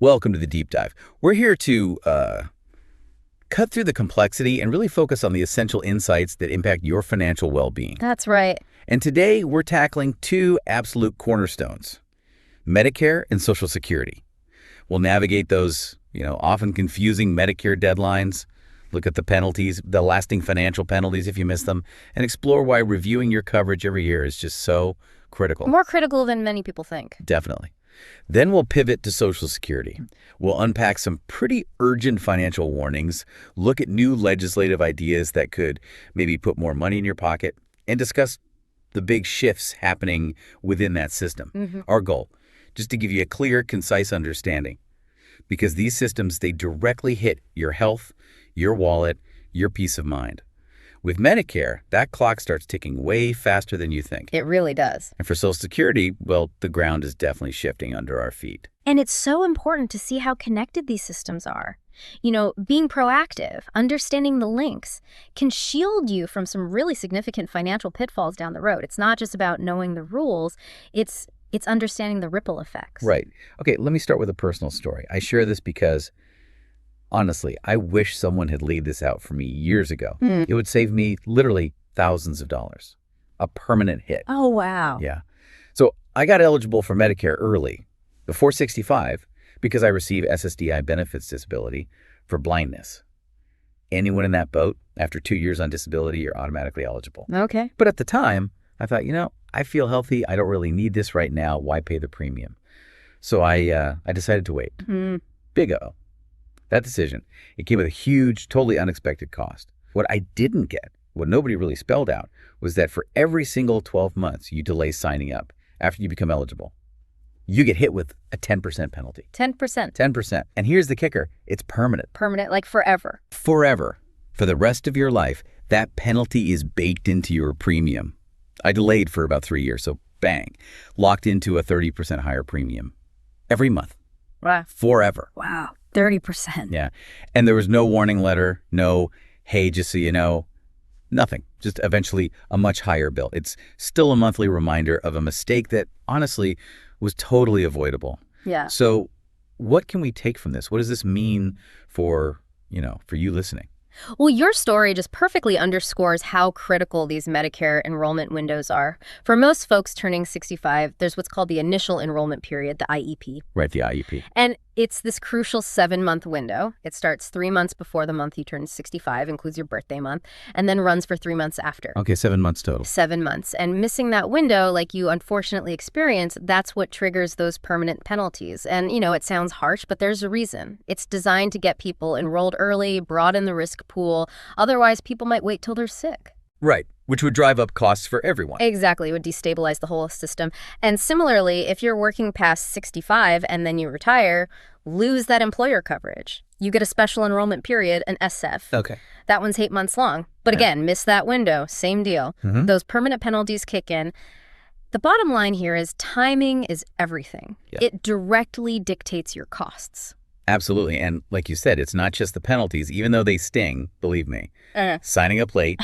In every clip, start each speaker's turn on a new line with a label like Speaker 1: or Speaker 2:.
Speaker 1: Welcome to the Deep Dive. We're here to cut through the complexity and really focus on the essential insights that impact your financial well-being.
Speaker 2: That's right.
Speaker 1: And today we're tackling two absolute cornerstones, Medicare and Social Security. We'll navigate those, often confusing Medicare deadlines, look at the penalties, the lasting financial penalties if you miss them, and explore why reviewing your coverage every year is just so critical.
Speaker 2: More critical than many people think.
Speaker 1: Definitely. Then we'll pivot to Social Security. We'll unpack some pretty urgent financial warnings, look at new legislative ideas that could maybe put more money in your pocket, and discuss the big shifts happening within that system. Our goal, just to give you a clear, concise understanding. Because these systems, they directly hit your health, your wallet, your peace of mind. With Medicare, that clock starts ticking way faster than you think.
Speaker 2: It really does.
Speaker 1: And for Social Security, well, the ground is definitely shifting under our feet.
Speaker 2: And it's so important to see how connected these systems are. Being proactive, understanding the links, can shield you from some really significant financial pitfalls down the road. It's not just about knowing the rules, it's understanding the ripple effects.
Speaker 1: Right. Okay, let me start with a personal story. I share this because, honestly, I wish someone had laid this out for me years ago. It would save me literally thousands of dollars. A permanent hit.
Speaker 2: Oh, wow.
Speaker 1: Yeah. So I got eligible for Medicare early, before 65, because I receive SSDI benefits disability for blindness. Anyone in that boat, after 2 years on disability, you're automatically eligible.
Speaker 2: Okay.
Speaker 1: But at the time, I thought, I feel healthy. I don't really need this right now. Why pay the premium? So I decided to wait. Big O. That decision, it came with a huge, totally unexpected cost. What I didn't get, what nobody really spelled out, was that for every single 12 months you delay signing up after you become eligible, you get hit with a 10% penalty.
Speaker 2: 10%.
Speaker 1: 10%. And here's the kicker. It's permanent.
Speaker 2: Permanent, like forever.
Speaker 1: Forever. For the rest of your life, that penalty is baked into your premium. I delayed for about 3 years, so bang, locked into a 30% higher premium every month.
Speaker 2: Wow.
Speaker 1: Forever.
Speaker 2: Wow. 30%.
Speaker 1: Yeah. And there was no warning letter, no, hey, just so you know, nothing. Just eventually a much higher bill. It's still a monthly reminder of a mistake that honestly was totally avoidable.
Speaker 2: Yeah.
Speaker 1: So what can we take from this? What does this mean for you listening?
Speaker 2: Well, your story just perfectly underscores how critical these Medicare enrollment windows are. For most folks turning 65, there's what's called the initial enrollment period, the IEP.
Speaker 1: Right, the IEP.
Speaker 2: And it's this crucial 7-month window. It starts 3 months before the month you turn 65, includes your birthday month, and then runs for 3 months after.
Speaker 1: Okay, 7 months total.
Speaker 2: 7 months. And missing that window, like you unfortunately experience, that's what triggers those permanent penalties. And, it sounds harsh, but there's a reason. It's designed to get people enrolled early, broaden the risk pool. Otherwise, people might wait till they're sick.
Speaker 1: Right, which would drive up costs for everyone.
Speaker 2: Exactly, it would destabilize the whole system. And similarly, if you're working past 65 and then you retire, lose that employer coverage. You get a special enrollment period, an SF.
Speaker 1: Okay.
Speaker 2: That one's 8 months long. But again, miss that window, same deal. Those permanent penalties kick in. The bottom line here is timing is everything.
Speaker 1: Yeah.
Speaker 2: It directly dictates your costs.
Speaker 1: Absolutely. And like you said, it's not just the penalties, even though they sting, believe me. Signing up late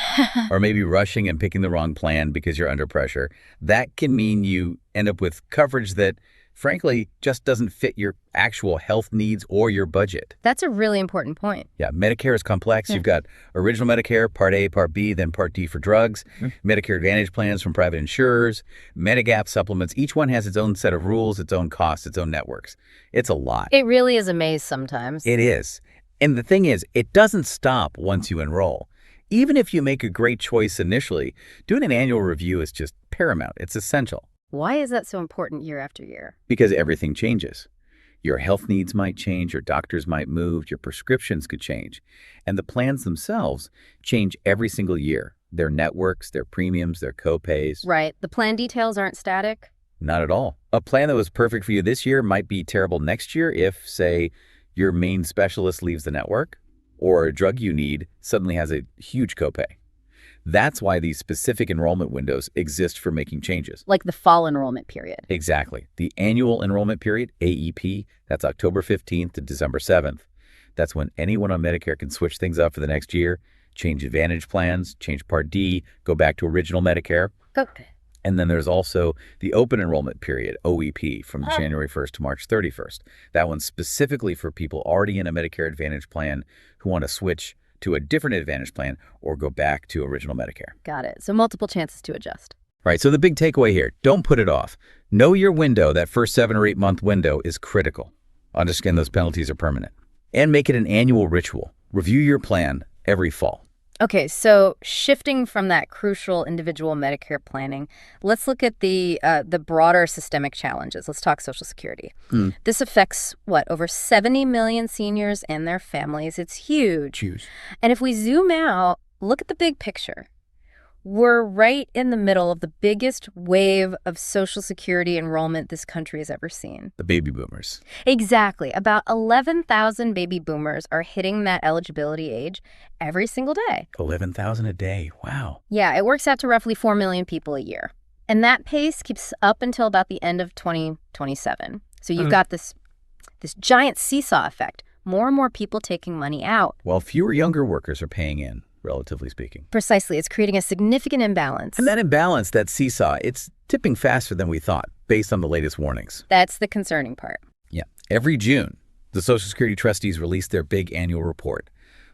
Speaker 1: or maybe rushing and picking the wrong plan because you're under pressure, that can mean you end up with coverage that, frankly, just doesn't fit your actual health needs or your budget.
Speaker 2: That's a really important point.
Speaker 1: Yeah, Medicare is complex. You've got original Medicare, Part A, Part B, then Part D for drugs, Medicare Advantage plans from private insurers, Medigap supplements. Each one has its own set of rules, its own costs, its own networks. It's a lot.
Speaker 2: It really is a maze sometimes.
Speaker 1: It is. And the thing is, it doesn't stop once you enroll. Even if you make a great choice initially, doing an annual review is just paramount. It's essential.
Speaker 2: Why is that so important year after year?
Speaker 1: Because everything changes. Your health needs might change, your doctors might move, your prescriptions could change. And the plans themselves change every single year. Their networks, their premiums, their co-pays.
Speaker 2: Right. The plan details aren't static?
Speaker 1: Not at all. A plan that was perfect for you this year might be terrible next year if, say, your main specialist leaves the network, or a drug you need suddenly has a huge copay. That's why these specific enrollment windows exist for making changes.
Speaker 2: Like the fall enrollment period.
Speaker 1: Exactly. The annual enrollment period, AEP, that's October 15th to December 7th. That's when anyone on Medicare can switch things up for the next year, change Advantage plans, change Part D, go back to original Medicare.
Speaker 2: Okay.
Speaker 1: And then there's also the open enrollment period, OEP, from January 1st to March 31st. That one's specifically for people already in a Medicare Advantage plan who want to switch to a different Advantage plan or go back to original Medicare.
Speaker 2: Got it. So multiple chances to adjust.
Speaker 1: Right, so the big takeaway here, don't put it off. Know your window, that first 7 or 8 month window is critical. Understand those penalties are permanent. And make it an annual ritual. Review your plan every fall.
Speaker 2: Okay, so shifting from that crucial individual Medicare planning, let's look at the broader systemic challenges. Let's talk Social Security. This affects, over 70 million seniors and their families. It's huge.
Speaker 1: Huge.
Speaker 2: And if we zoom out, look at the big picture. We're right in the middle of the biggest wave of Social Security enrollment this country has ever seen.
Speaker 1: The baby boomers.
Speaker 2: Exactly. About 11,000 baby boomers are hitting that eligibility age every single day.
Speaker 1: 11,000 a day. Wow.
Speaker 2: Yeah, it works out to roughly 4 million people a year. And that pace keeps up until about the end of 2027. So you've got this giant seesaw effect. More and more people taking money out.
Speaker 1: While fewer younger workers are paying in, relatively speaking.
Speaker 2: Precisely. It's creating a significant imbalance.
Speaker 1: And that imbalance, that seesaw, it's tipping faster than we thought, based on the latest warnings.
Speaker 2: That's the concerning part.
Speaker 1: Yeah. Every June, the Social Security trustees release their big annual report.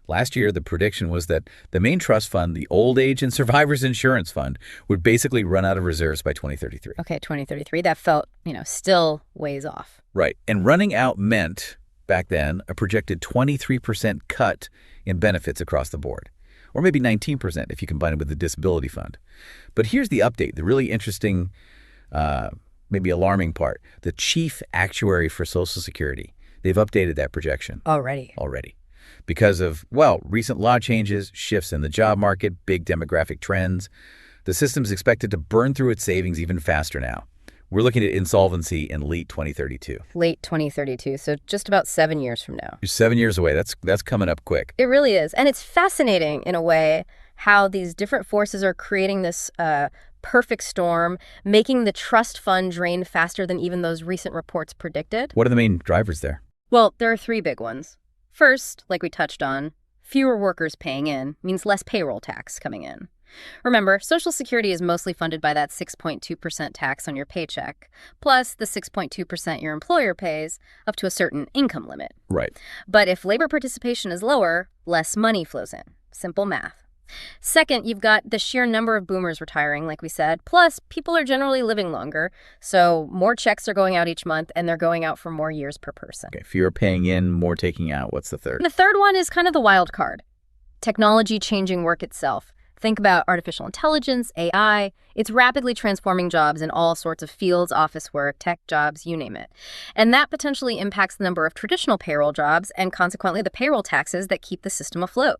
Speaker 1: Last year, the prediction was that the main trust fund, the Old Age and Survivors Insurance Fund, would basically run out of reserves by 2033.
Speaker 2: Okay, 2033. That felt, still ways off.
Speaker 1: Right. And running out meant, back then, a projected 23% cut in benefits across the board. Or maybe 19% if you combine it with the disability fund. But here's the update, the really interesting, maybe alarming part. The chief actuary for Social Security, they've updated that projection.
Speaker 2: Already.
Speaker 1: Because of, recent law changes, shifts in the job market, big demographic trends. The system's expected to burn through its savings even faster now. We're looking at insolvency in late 2032.
Speaker 2: Late 2032, so just about 7 years from now.
Speaker 1: You're 7 years away. That's coming up quick.
Speaker 2: It really is. And it's fascinating, in a way, how these different forces are creating this perfect storm, making the trust fund drain faster than even those recent reports predicted.
Speaker 1: What are the main drivers there?
Speaker 2: Well, there are 3 big ones. First, like we touched on, fewer workers paying in means less payroll tax coming in. Remember, Social Security is mostly funded by that 6.2% tax on your paycheck, plus the 6.2% your employer pays up to a certain income limit.
Speaker 1: Right.
Speaker 2: But if labor participation is lower, less money flows in. Simple math. Second, you've got the sheer number of boomers retiring, like we said, plus people are generally living longer, so more checks are going out each month, and they're going out for more years per person.
Speaker 1: Okay, fewer paying in, more taking out. What's the third?
Speaker 2: And the third one is kind of the wild card. Technology changing work itself. Think about artificial intelligence, AI. It's rapidly transforming jobs in all sorts of fields, office work, tech jobs, you name it. And that potentially impacts the number of traditional payroll jobs and consequently the payroll taxes that keep the system afloat.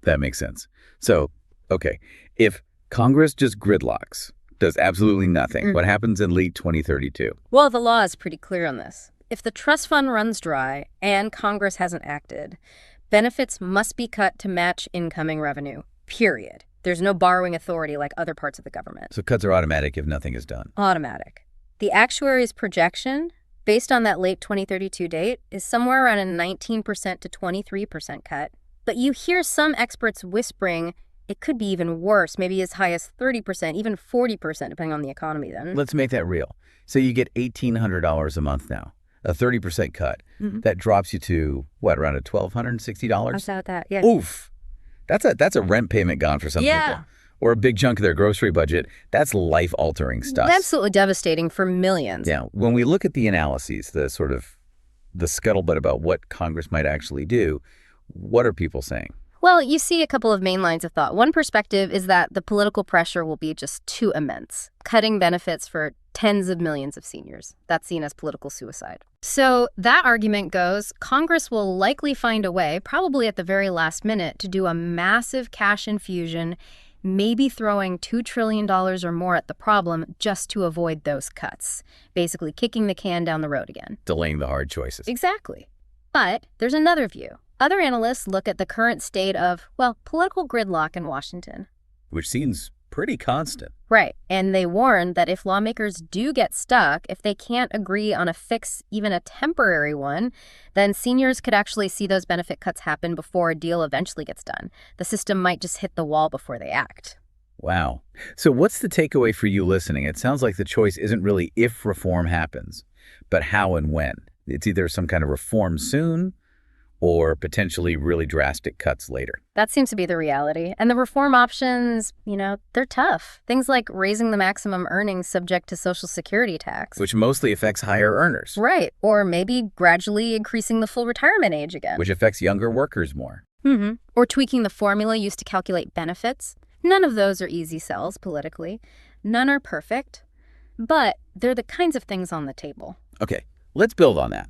Speaker 1: That makes sense. So, okay, if Congress just gridlocks, does absolutely nothing, what happens in late 2032?
Speaker 2: Well, the law is pretty clear on this. If the trust fund runs dry and Congress hasn't acted, benefits must be cut to match incoming revenue. Period. There's no borrowing authority like other parts of the government.
Speaker 1: So cuts are automatic if nothing is done.
Speaker 2: Automatic. The actuary's projection, based on that late 2032 date, is somewhere around a 19% to 23% cut. But you hear some experts whispering it could be even worse, maybe as high as 30%, even 40%, depending on the economy then.
Speaker 1: Let's make that real. So you get $1,800 a month now, a 30% cut. That drops you to, around a $1,260?
Speaker 2: How's about that? Yeah.
Speaker 1: Oof. That's a rent payment gone for some people. Or a big chunk of their grocery budget. That's life-altering stuff.
Speaker 2: Absolutely devastating for millions.
Speaker 1: Yeah. When we look at the analyses, the scuttlebutt about what Congress might actually do, what are people saying?
Speaker 2: Well, you see a couple of main lines of thought. One perspective is that the political pressure will be just too immense, cutting benefits for tens of millions of seniors. That's seen as political suicide. So that argument goes, Congress will likely find a way, probably at the very last minute, to do a massive cash infusion, maybe throwing $2 trillion or more at the problem just to avoid those cuts, basically kicking the can down the road again.
Speaker 1: Delaying the hard choices.
Speaker 2: Exactly. But there's another view. Other analysts look at the current state of, political gridlock in Washington.
Speaker 1: Which seems pretty constant.
Speaker 2: Right. And they warn that if lawmakers do get stuck, if they can't agree on a fix, even a temporary one, then seniors could actually see those benefit cuts happen before a deal eventually gets done. The system might just hit the wall before they act.
Speaker 1: Wow. So what's the takeaway for you listening? It sounds like the choice isn't really if reform happens, but how and when. It's either some kind of reform soon or potentially really drastic cuts later.
Speaker 2: That seems to be the reality. And the reform options, they're tough. Things like raising the maximum earnings subject to Social Security tax.
Speaker 1: Which mostly affects higher earners.
Speaker 2: Right. Or maybe gradually increasing the full retirement age again.
Speaker 1: Which affects younger workers more.
Speaker 2: Or tweaking the formula used to calculate benefits. None of those are easy sells politically. None are perfect. But they're the kinds of things on the table.
Speaker 1: Okay, let's build on that.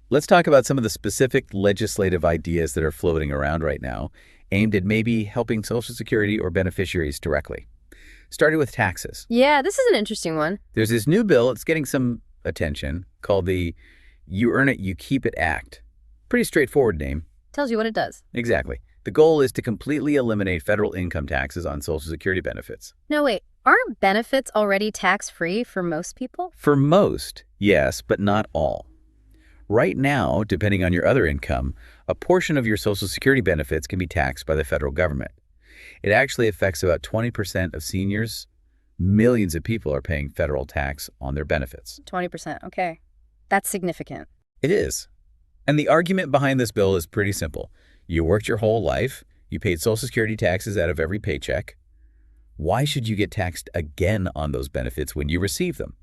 Speaker 1: Let's talk about some of the specific legislative ideas that are floating around right now, aimed at maybe helping Social Security or beneficiaries directly. Starting with taxes.
Speaker 2: Yeah, this is an interesting one.
Speaker 1: There's this new bill, it's getting some attention, called the You Earn It, You Keep It Act. Pretty straightforward name.
Speaker 2: Tells you what it does.
Speaker 1: Exactly. The goal is to completely eliminate federal income taxes on Social Security benefits.
Speaker 2: No, wait. Aren't benefits already tax-free for most people?
Speaker 1: For most, yes, but not all. Right now, depending on your other income, a portion of your Social Security benefits can be taxed by the federal government. It actually affects about 20% of seniors. Millions of people are paying federal tax on their benefits.
Speaker 2: 20%, okay. That's significant.
Speaker 1: It is. And the argument behind this bill is pretty simple. You worked your whole life, you paid Social Security taxes out of every paycheck. Why should you get taxed again on those benefits when you receive them?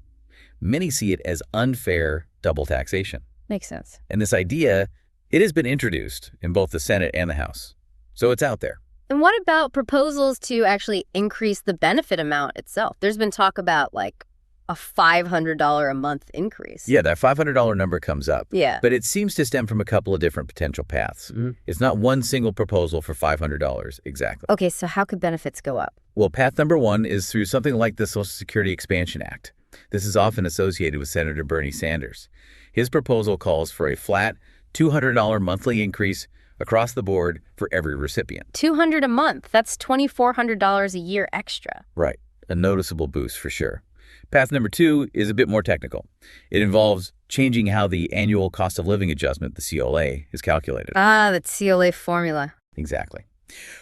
Speaker 1: Many see it as unfair double taxation.
Speaker 2: Makes sense.
Speaker 1: And this idea, it has been introduced in both the Senate and the House. So it's out there.
Speaker 2: And what about proposals to actually increase the benefit amount itself? There's been talk about like a $500 a month increase.
Speaker 1: Yeah, that $500 number comes up.
Speaker 2: Yeah.
Speaker 1: But it seems to stem from a couple of different potential paths. It's not one single proposal for $500 exactly.
Speaker 2: Okay, so how could benefits go up?
Speaker 1: Well, path number one is through something like the Social Security Expansion Act. This is often associated with Senator Bernie Sanders. His proposal calls for a flat $200 monthly increase across the board for every recipient.
Speaker 2: $200 a month. That's $2,400 a year extra.
Speaker 1: Right. A noticeable boost for sure. Path number two is a bit more technical. It involves changing how the annual cost of living adjustment, the COLA, is calculated.
Speaker 2: Ah, the COLA formula.
Speaker 1: Exactly.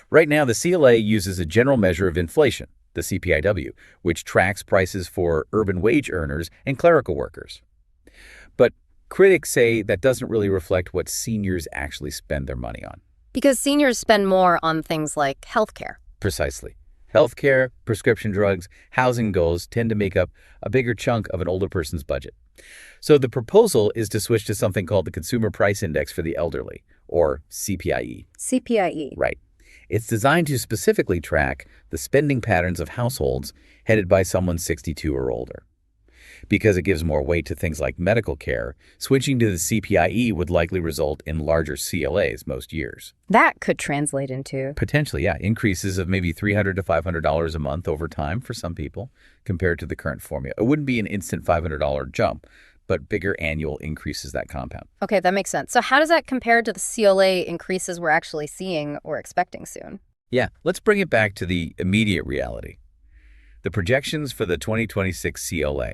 Speaker 1: Right now, the CLA uses a general measure of inflation, the CPIW, which tracks prices for urban wage earners and clerical workers. But critics say that doesn't really reflect what seniors actually spend their money on.
Speaker 2: Because seniors spend more on things like healthcare.
Speaker 1: Precisely. Healthcare, prescription drugs, housing goals tend to make up a bigger chunk of an older person's budget. So the proposal is to switch to something called the Consumer Price Index for the Elderly, or CPIE.
Speaker 2: CPIE.
Speaker 1: Right. It's designed to specifically track the spending patterns of households headed by someone 62 or older. Because it gives more weight to things like medical care, switching to the CPIE would likely result in larger CLAs most years.
Speaker 2: That could translate into...
Speaker 1: Potentially, yeah, increases of maybe $300 to $500 a month over time for some people compared to the current formula. It wouldn't be an instant $500 jump, but bigger annual increases that compound.
Speaker 2: Okay, that makes sense. So how does that compare to the COLA increases we're actually seeing or expecting soon?
Speaker 1: Yeah, let's bring it back to the immediate reality. The projections for the 2026 CLA.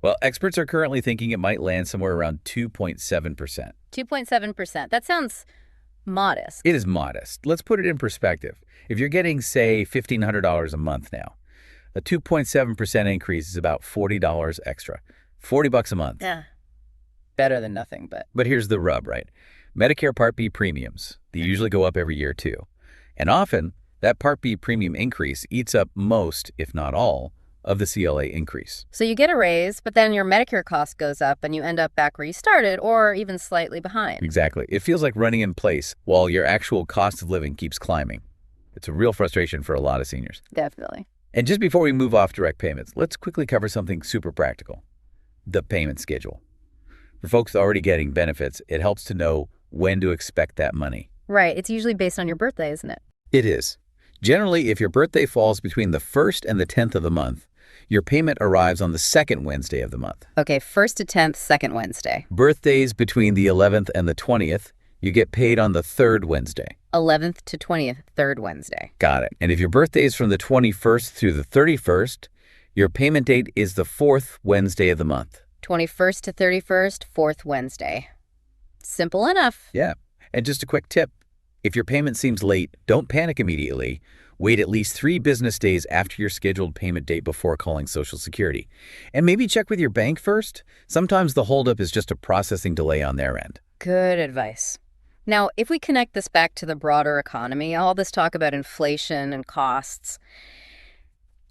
Speaker 1: Well, experts are currently thinking it might land somewhere around 2.7%.
Speaker 2: 2.7%. That sounds modest.
Speaker 1: It is modest. Let's put it in perspective. If you're getting, say, $1,500 a month now, a 2.7% increase is about $40 extra. $40 a month.
Speaker 2: Yeah. Better than nothing, but...
Speaker 1: But here's the rub, right? Medicare Part B premiums, they usually go up every year too. And often, that Part B premium increase eats up most, if not all, of the CLA increase.
Speaker 2: So you get a raise, but then your Medicare cost goes up and you end up back where you started or even slightly behind.
Speaker 1: Exactly. It feels like running in place while your actual cost of living keeps climbing. It's a real frustration for a lot of seniors.
Speaker 2: Definitely.
Speaker 1: And just before we move off direct payments, let's quickly cover something super practical. The payment schedule. For folks already getting benefits, it helps to know when to expect that money.
Speaker 2: Right. It's usually based on your birthday, isn't it?
Speaker 1: It is. Generally, if your birthday falls between the 1st and the 10th of the month, your payment arrives on the 2nd Wednesday of the month.
Speaker 2: Okay, 1st to 10th, 2nd Wednesday.
Speaker 1: Birthdays between the 11th and the 20th, you get paid on the 3rd Wednesday.
Speaker 2: 11th to 20th, 3rd Wednesday.
Speaker 1: Got it. And if your birthday is from the 21st through the 31st, your payment date is the 4th Wednesday of the month.
Speaker 2: 21st to 31st, 4th Wednesday. Simple enough.
Speaker 1: Yeah. And just a quick tip. If your payment seems late, don't panic immediately. Wait at least 3 business days after your scheduled payment date before calling Social Security. And maybe check with your bank first. Sometimes the holdup is just a processing delay on their end.
Speaker 2: Good advice. Now, if we connect this back to the broader economy, all this talk about inflation and costs,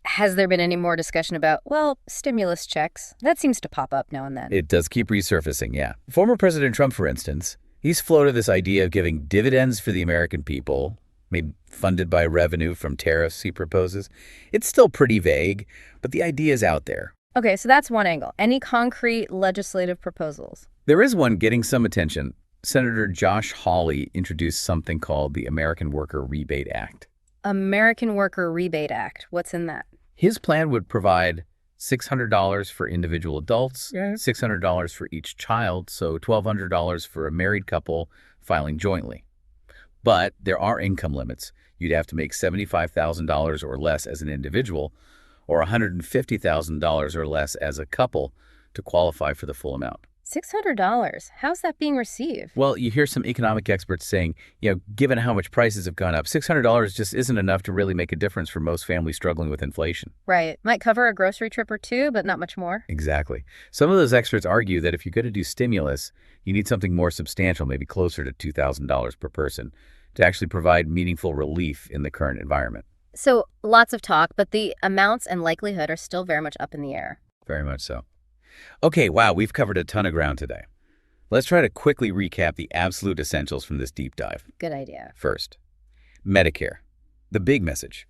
Speaker 2: has there been any more discussion about, well, stimulus checks? That seems to pop up now and then.
Speaker 1: It does keep resurfacing, yeah. Former President Trump, for instance, he's floated this idea of giving dividends for the American people, maybe funded by revenue from tariffs he proposes. It's still pretty vague, but the idea is out there.
Speaker 2: Okay, so that's one angle. Any concrete legislative proposals?
Speaker 1: There is one getting some attention. Senator Josh Hawley introduced something called the American Worker Rebate Act.
Speaker 2: American Worker Rebate Act. What's in that?
Speaker 1: His plan would provide $600 for individual adults, $600 for each child, so $1,200 for a married couple filing jointly. But there are income limits. You'd have to make $75,000 or less as an individual, or $150,000 or less as a couple to qualify for the full amount.
Speaker 2: $600. How's that being received?
Speaker 1: Well, you hear some economic experts saying, given how much prices have gone up, $600 just isn't enough to really make a difference for most families struggling with inflation.
Speaker 2: Right. Might cover a grocery trip or two, but not much more.
Speaker 1: Exactly. Some of those experts argue that if you're going to do stimulus, you need something more substantial, maybe closer to $2,000 per person, to actually provide meaningful relief in the current environment.
Speaker 2: So lots of talk, but the amounts and likelihood are still very much up in the air.
Speaker 1: Very much so. Okay, wow, we've covered a ton of ground today. Let's try to quickly recap the absolute essentials from this deep dive.
Speaker 2: Good idea.
Speaker 1: First, Medicare. The big message.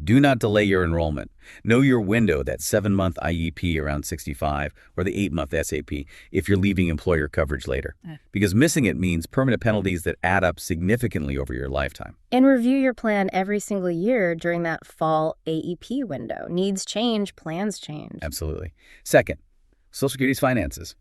Speaker 1: Do not delay your enrollment. Know your window, that 7-month IEP around 65 or the 8-month SAP if you're leaving employer coverage later. Because missing it means permanent penalties that add up significantly over your lifetime.
Speaker 2: And review your plan every single year during that fall AEP window. Needs change, plans change.
Speaker 1: Absolutely. Second, Social Security's finances.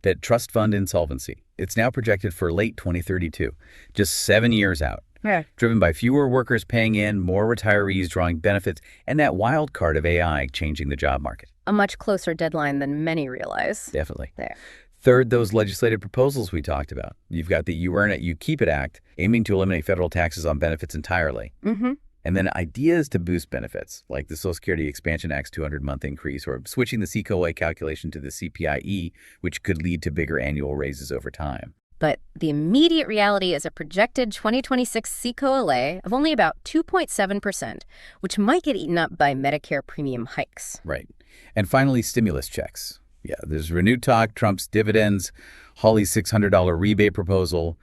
Speaker 1: That trust fund insolvency. It's now projected for late 2032, just 7 years out.
Speaker 2: Yeah.
Speaker 1: Driven by fewer workers paying in, more retirees drawing benefits, and that wild card of AI changing the job market.
Speaker 2: A much closer deadline than many realize.
Speaker 1: Definitely.
Speaker 2: There.
Speaker 1: Third, those legislative proposals we talked about. You've got the You Earn It, You Keep It Act, aiming to eliminate federal taxes on benefits entirely.
Speaker 2: Mm-hmm.
Speaker 1: And then ideas to boost benefits, like the Social Security Expansion Act's 200-month increase, or switching the COA calculation to the CPIE, which could lead to bigger annual raises over time.
Speaker 2: But the immediate reality is a projected 2026 COLA of only about 2.7%, which might get eaten up by Medicare premium hikes.
Speaker 1: Right. And finally, stimulus checks. Yeah, there's renewed talk, Trump's dividends, Hawley's $600 rebate proposal,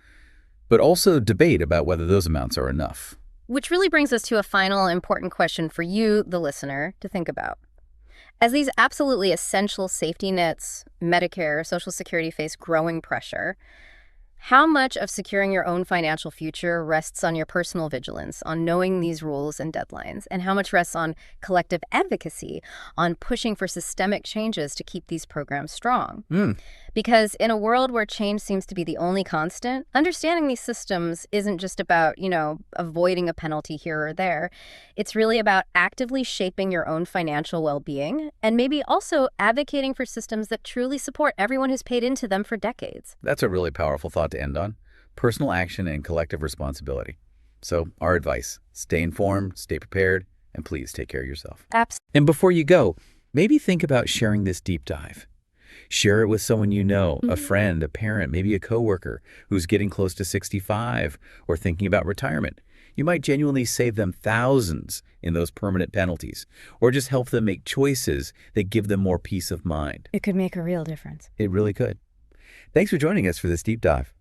Speaker 1: but also debate about whether those amounts are enough.
Speaker 2: Which really brings us to a final important question for you, the listener, to think about. As these absolutely essential safety nets, Medicare, Social Security face growing pressure, how much of securing your own financial future rests on your personal vigilance, on knowing these rules and deadlines, and how much rests on collective advocacy, on pushing for systemic changes to keep these programs strong? Because in a world where change seems to be the only constant, understanding these systems isn't just about, avoiding a penalty here or there. It's really about actively shaping your own financial well-being and maybe also advocating for systems that truly support everyone who's paid into them for decades.
Speaker 1: That's a really powerful thought to end on. Personal action and collective responsibility. So our advice, stay informed, stay prepared, and please take care of yourself.
Speaker 2: Absolutely.
Speaker 1: And before you go, maybe think about sharing this deep dive. Share it with someone you know, a friend, a parent, maybe a coworker who's getting close to 65 or thinking about retirement. You might genuinely save them thousands in those permanent penalties, or just help them make choices that give them more peace of mind.
Speaker 2: It could make a real difference.
Speaker 1: It really could. Thanks for joining us for this deep dive.